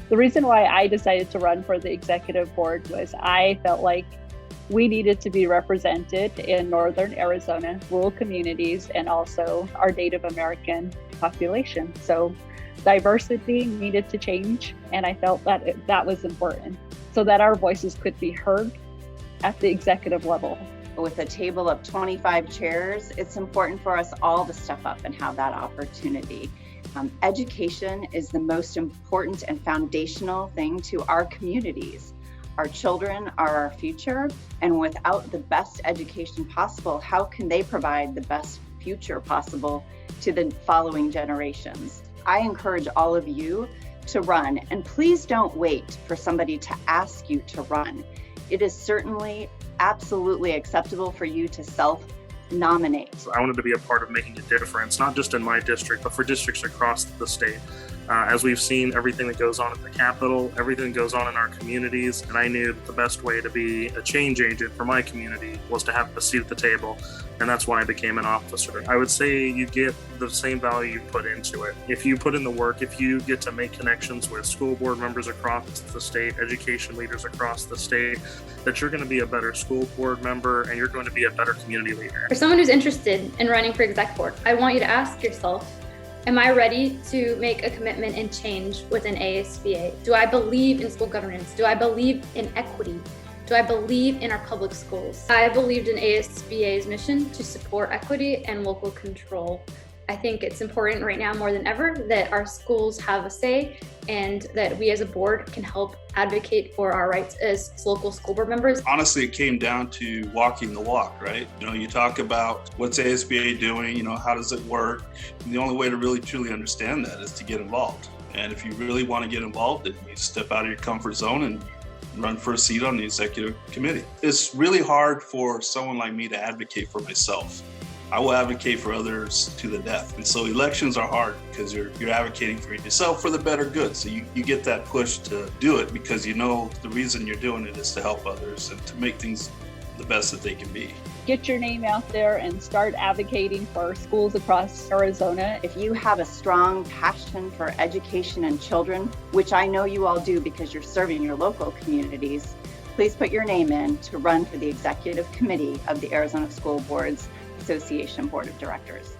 The reason why I decided to run for the executive board was I felt like we needed to be represented in Northern Arizona, rural communities, and also our Native American population. So diversity needed to change, and I felt that that was important so that our voices could be heard at the executive level. With a table of 25 chairs, it's important for us all to step up and have that opportunity. Education is the most important and foundational thing to our communities. Our children are our future, and without the best education possible, how can they provide the best future possible to the following generations? I encourage all of you to run, and please don't wait for somebody to ask you to run. It is certainly absolutely acceptable for you to self-nominate. I wanted to be a part of making a difference, not just in my district, but for districts across the state. As we've seen everything that goes on at the Capitol, everything that goes on in our communities, and I knew that the best way to be a change agent for my community was to have a seat at the table, and that's why I became an officer. I would say you get the same value you put into it. If you put in the work, if you get to make connections with school board members across the state, education leaders across the state, that you're going to be a better school board member and you're going to be a better community leader. For someone who's interested in running for exec board, I want you to ask yourself, am I ready to make a commitment and change within ASBA? Do I believe in school governance? Do I believe in equity? Do I believe in our public schools? I believed in ASBA's mission to support equity and local control. I think it's important right now more than ever that our schools have a say and that we as a board can help advocate for our rights as local school board members. Honestly, it came down to walking the walk, right? You talk about what's ASBA doing, how does it work? And the only way to really truly understand that is to get involved. And if you really want to get involved, then you step out of your comfort zone and run for a seat on the executive committee. It's really hard for someone like me to advocate for myself. I will advocate for others to the death. And so elections are hard because you're advocating for yourself for the better good. So you get that push to do it because you know the reason you're doing it is to help others and to make things the best that they can be. Get your name out there and start advocating for schools across Arizona. If you have a strong passion for education and children, which I know you all do because you're serving your local communities, please put your name in to run for the executive committee of the Arizona School Boards Association Board of Directors.